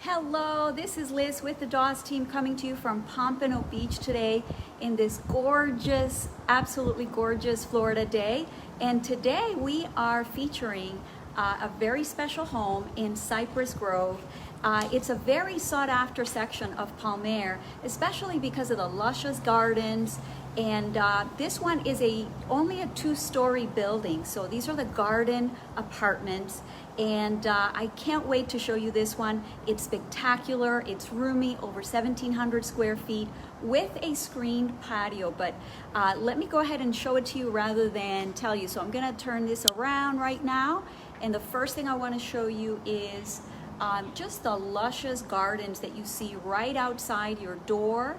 Hello, this is Liz with the Dawes team coming to you from Pompano Beach today in this gorgeous, absolutely gorgeous Florida day. And today we are featuring a very special home in Cypress Grove. It's a very sought after section of Palm Aire, especially because of the luscious gardens. And this one is only a two-story building. So these are the garden apartments. And I can't wait to show you this one. It's spectacular, it's roomy, over 1,700 square feet with a screened patio. But let me go ahead and show it to you rather than tell you. So I'm gonna turn this around right now. And the first thing I wanna show you is just the luscious gardens that you see right outside your door.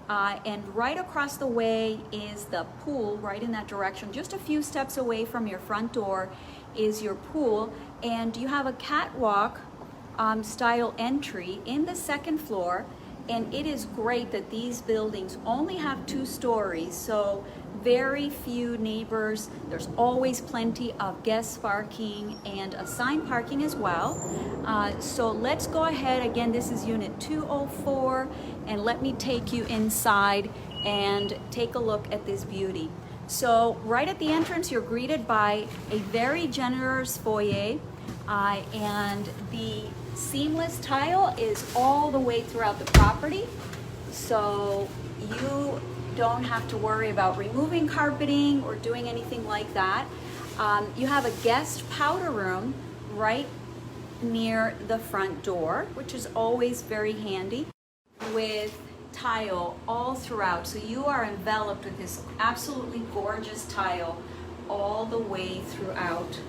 And right across the way is the pool, right in that direction. Just a few steps away from your front door is your pool. And you have a catwalk style entry in the second floor. And it is great that these buildings only have 2 stories, so very few neighbors. There's always plenty of guest parking and assigned parking as well. So let's go ahead. Again, this is unit 204, and let me take you inside and take a look at this beauty. So right at the entrance, you're greeted by a very generous foyer, and the seamless tile is all the way throughout the property, so you don't have to worry about removing carpeting or doing anything like that. You have a guest powder room right near the front door, which is always very handy, with tile all throughout. So you are enveloped with this absolutely gorgeous tile all the way throughout.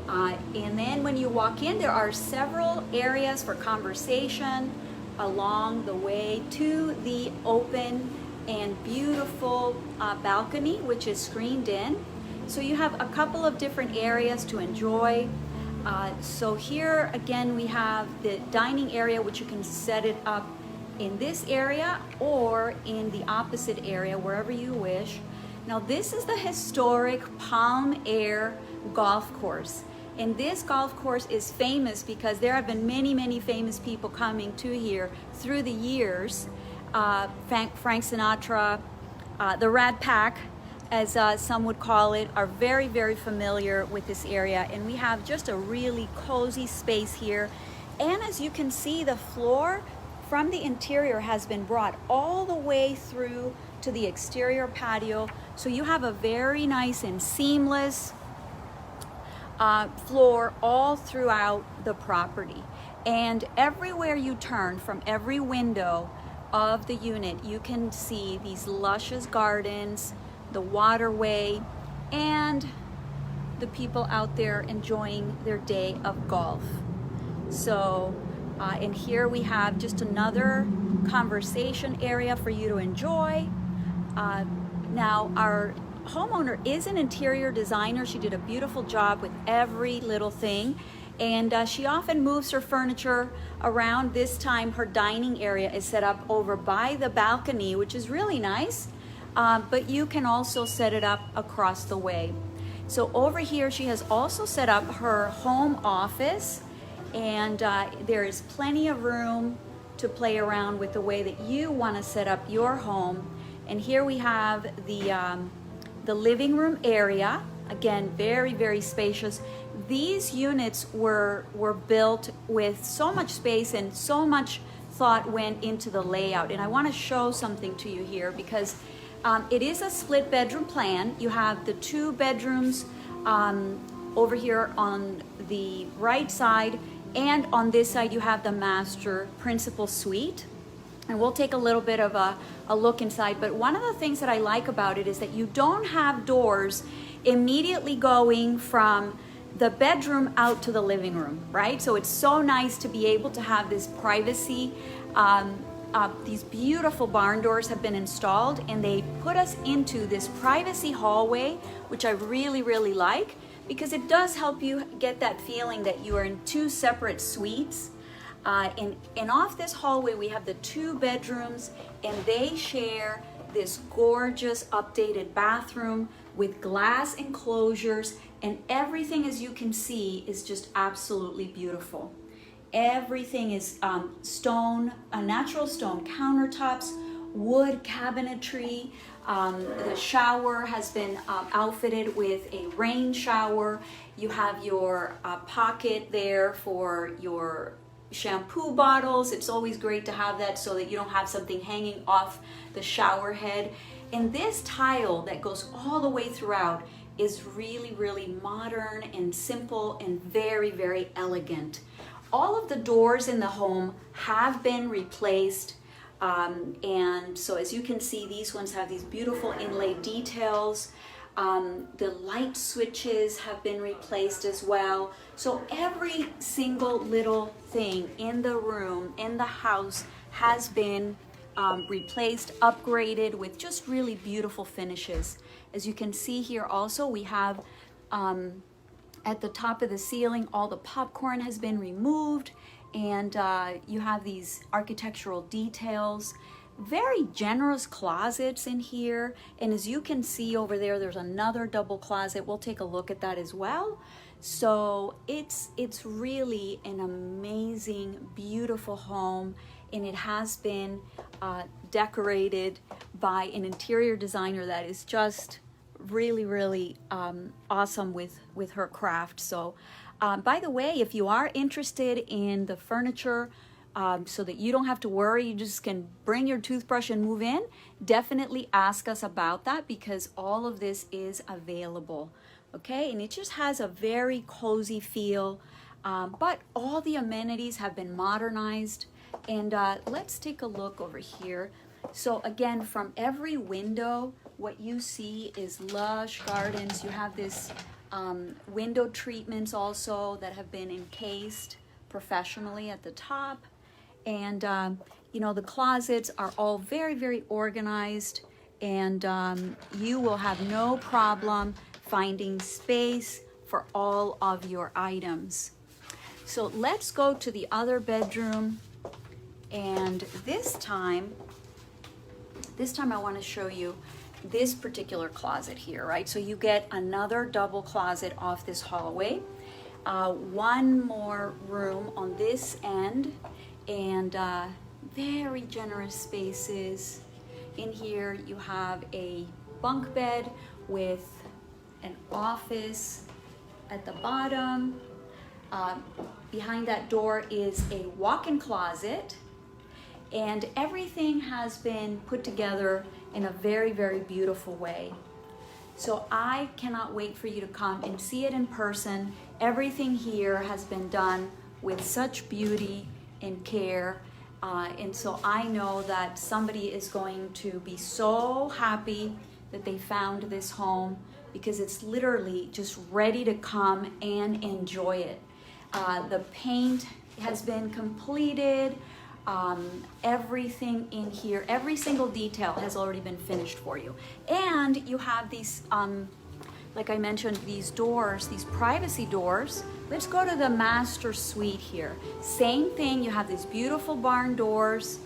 And then when you walk in, there are several areas for conversation along the way to the open and beautiful balcony, which is screened in. So you have a couple of different areas to enjoy. So here again, we have the dining area, which you can set it up in this area or in the opposite area, wherever you wish. Now this is the historic Palm Aire golf course. And this golf course is famous because there have been many famous people coming to here through the years. Frank Sinatra, the Rat Pack, as some would call it, are very familiar with this area. And we have just a really cozy space here. And as you can see, the floor from the interior has been brought all the way through to the exterior patio. So you have a very nice and seamless floor all throughout the property. And everywhere you turn, from every window of the unit, you can see these luscious gardens, the waterway, and the people out there enjoying their day of golf. So, and here we have just another conversation area for you to enjoy. Now, our homeowner is an interior designer. She did a beautiful job with every little thing. And she often moves her furniture around. This time her dining area is set up over by the balcony, which is really nice. But you can also set it up across the way. So over here she has also set up her home office, and there is plenty of room to play around with the way that you want to set up your home. And here we have the living room area. Again, very spacious. These units were built with so much space and so much thought went into the layout. And I want to show something to you here because it is a split bedroom plan. You have the 2 bedrooms over here on the right side, and on this side you have the master principal suite. And we'll take a little bit of a look inside. But one of the things that I like about it is that you don't have doors immediately going from the bedroom out to the living room, right? So it's so nice to be able to have this privacy. These beautiful barn doors have been installed, and they put us into this privacy hallway, which I really like, because it does help you get that feeling that you are in 2 separate suites. And off this hallway we have the 2 bedrooms, and they share this gorgeous updated bathroom with glass enclosures, and everything, as you can see, is just absolutely beautiful. Everything is stone, natural stone countertops, wood cabinetry. The shower has been outfitted with a rain shower. You have your pocket there for your shampoo bottles. It's always great to have that so that you don't have something hanging off the shower head. And this tile that goes all the way throughout is really, really modern and simple and very, very elegant. All of the doors in the home have been replaced. And so as you can see, these ones have these beautiful inlaid details. The light switches have been replaced as well. So every single little thing in the room, in the house, has been replaced, upgraded with just really beautiful finishes. As you can see here also, we have at the top of the ceiling, all the popcorn has been removed, and you have these architectural details. Very generous closets in here, and as you can see over there, there's another double closet. We'll take a look at that as well. So it's really an amazing, beautiful home, and it has been decorated by an interior designer that is just really, really awesome with her craft. So by the way, if you are interested in the furniture, so that you don't have to worry, you just can bring your toothbrush and move in, definitely ask us about that, because all of this is available. Okay, and it just has a very cozy feel, but all the amenities have been modernized. And let's take a look over here. So again, from every window, what you see is lush gardens. You have this window treatments also that have been encased professionally at the top. And you know, the closets are all very, very organized, and you will have no problem finding space for all of your items. So let's go to the other bedroom, and this time I want to show you this particular closet here, right? So you get another double closet off this hallway, one more room on this end, and very generous spaces. In here you have a bunk bed with an office at the bottom. Behind that door is a walk-in closet, and everything has been put together in a very, very beautiful way. So I cannot wait for you to come and see it in person. Everything here has been done with such beauty and care. And so I know that somebody is going to be so happy that they found this home, because it's literally just ready to come and enjoy it. The paint has been completed. Everything in here, every single detail has already been finished for you. And you have these, like I mentioned, these doors, these privacy doors. Let's go to the master suite here. Same thing, you have these beautiful barn doors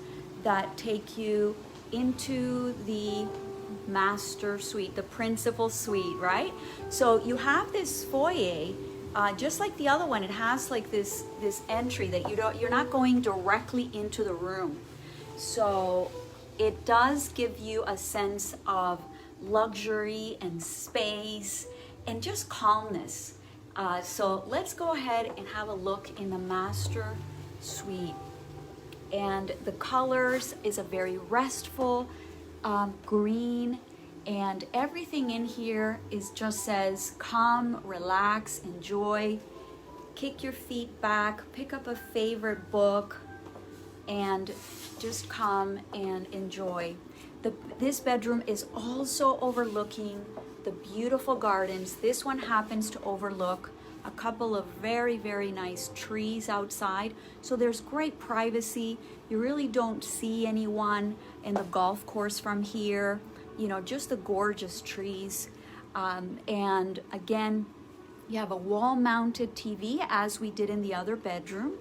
that take you into the master suite, the principal suite, right? So you have this foyer, just like the other one. It has like this entry that you're not going directly into the room. So it does give you a sense of luxury and space and just calmness. So let's go ahead and have a look in the master suite. And the colors is a very restful green, and everything in here is just says come, relax, enjoy, kick your feet back, pick up a favorite book, and just come and enjoy. This bedroom is also overlooking the beautiful gardens. This one happens to overlook a couple of very, very nice trees outside. So there's great privacy. You really don't see anyone in the golf course from here. You know, just the gorgeous trees. And again, you have a wall-mounted TV as we did in the other bedroom.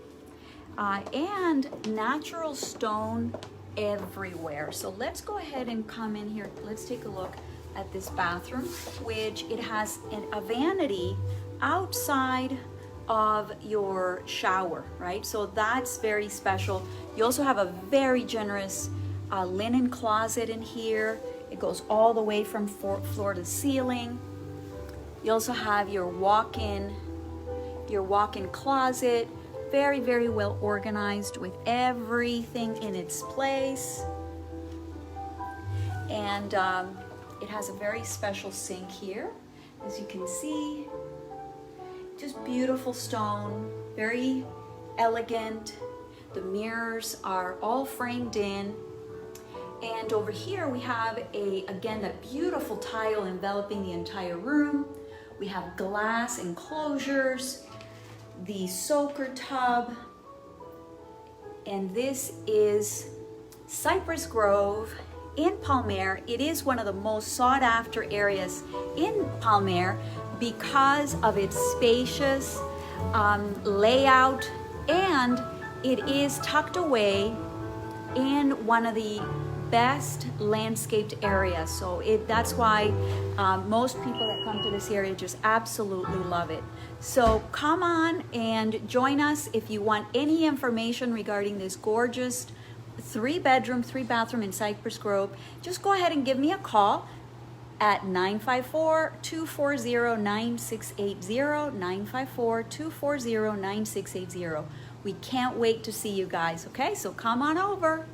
And natural stone everywhere. So let's go ahead and come in here. Let's take a look at this bathroom, which it has a vanity outside of your shower, right? So that's very special. You also have a very generous linen closet in here. It goes all the way from floor to ceiling. You also have your walk-in closet, very, very well organized with everything in its place. And it has a very special sink here, as you can see. Just beautiful stone, very elegant. The mirrors are all framed in. And over here we have again, that beautiful tile enveloping the entire room. We have glass enclosures, the soaker tub, and this is Cypress Grove in Palm Aire. It is one of the most sought after areas in Palm Aire because of its spacious layout, and it is tucked away in one of the best landscaped areas. So that's why most people that come to this area just absolutely love it. So come on and join us if you want any information regarding this gorgeous 3-bedroom, 3-bathroom in Cypress Grove. Just go ahead and give me a call at 954-240-9680, 954-240-9680. We can't wait to see you guys, okay? So come on over.